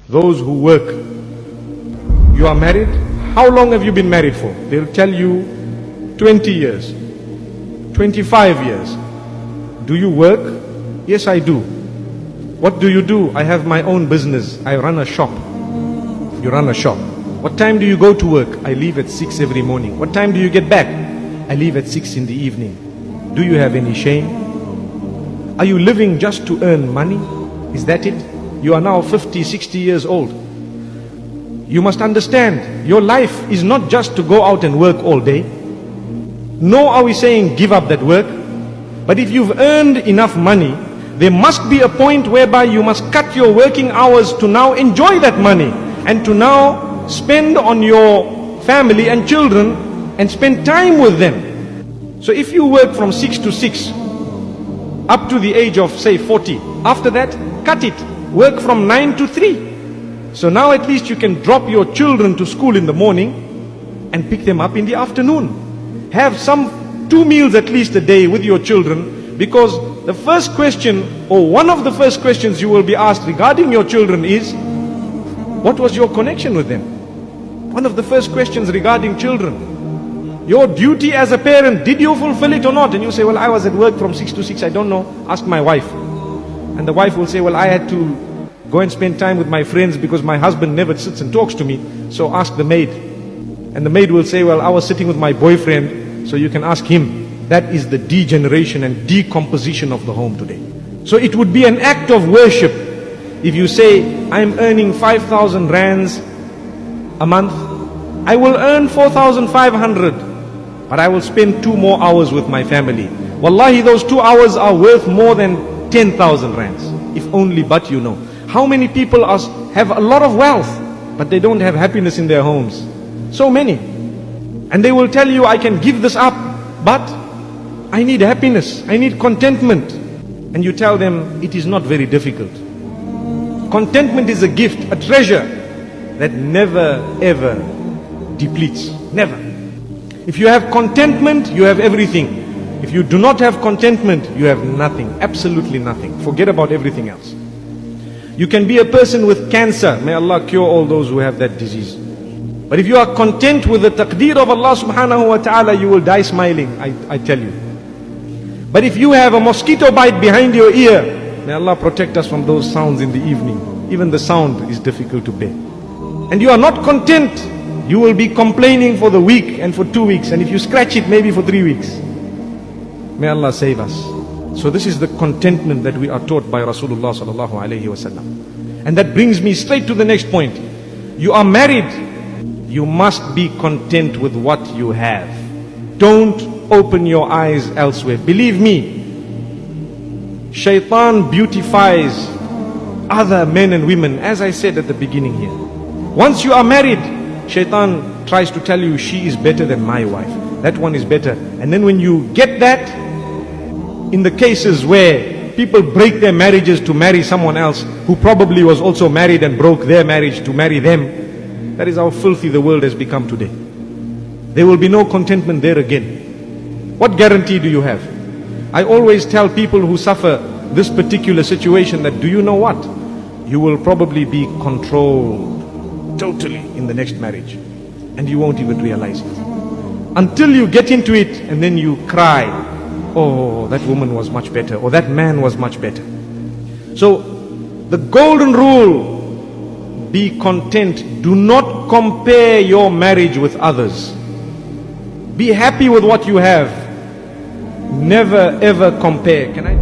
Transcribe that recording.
those who work. You are married. How long have you been married for? They'll tell you 20 years, 25 years. Do you work? Yes, I do. What do you do? I have my own business. I run a shop. You run a shop. What time do you go to work? I leave at 6 every morning. What time do you get back? I leave at 6 in the evening. Do you have any shame? Are you living just to earn money? Is that it? You are now 50, 60 years old. You must understand, your life is not just to go out and work all day. Nor are we saying give up that work. But if you've earned enough money, there must be a point whereby you must cut your working hours to now enjoy that money and to now spend on your family and children and spend time with them. So if you work from 6 to 6 up to the age of say 40, after that cut it, work from 9 to 3. So now at least you can drop your children to school in the morning and pick them up in the afternoon. Have some 2 meals at least a day with your children, because the first question, or one of the first questions you will be asked regarding your children is, what was your connection with them? One of the first questions regarding children. Your duty as a parent, did you fulfill it or not? And you say, well, I was at work from 6 to 6, I don't know. Ask my wife. And the wife will say, well, I had to go and spend time with my friends because my husband never sits and talks to me. So ask the maid. And the maid will say, well, I was sitting with my boyfriend, so you can ask him. That is the degeneration and decomposition of the home today. So it would be an act of worship if you say, I'm earning 5,000 rands a month. I will earn 4,500, but I will spend 2 more hours with my family. Wallahi, those 2 hours are worth more than 10,000 rands. If only but you know. How many people have a lot of wealth, but they don't have happiness in their homes? So many. And they will tell you, I can give this up, but I need happiness, I need contentment. And you tell them, it is not very difficult. Contentment is a gift, a treasure that never ever depletes. Never. If you have contentment, you have everything. If you do not have contentment, you have nothing, absolutely nothing. Forget about everything else. You can be a person with cancer. May Allah cure all those who have that disease. But if you are content with the taqdeer of Allah subhanahu wa ta'ala, you will die smiling, I tell you. But if you have a mosquito bite behind your ear, may Allah protect us from those sounds in the evening. Even the sound is difficult to bear. And you are not content, you will be complaining for the week and for 2 weeks. And if you scratch it, maybe for 3 weeks. May Allah save us. So this is the contentment that we are taught by Rasulullah sallallahu alayhi wasallam. And that brings me straight to the next point. You are married. You must be content with what you have. Don't open your eyes elsewhere. Believe me, Shaitan beautifies other men and women, as I said at the beginning here. Once you are married, Shaitan tries to tell you, she is better than my wife. That one is better. And then when you get that, in the cases where people break their marriages to marry someone else who probably was also married and broke their marriage to marry them, that is how filthy the world has become today. There will be no contentment there again. What guarantee do you have? I always tell people who suffer this particular situation that, do you know what? You will probably be controlled totally in the next marriage, and you won't even realize it. Until you get into it and then you cry, oh, that woman was much better, or that man was much better. So the golden rule, be content. Do not compare your marriage with others. Be happy with what you have. Never ever compare. Can I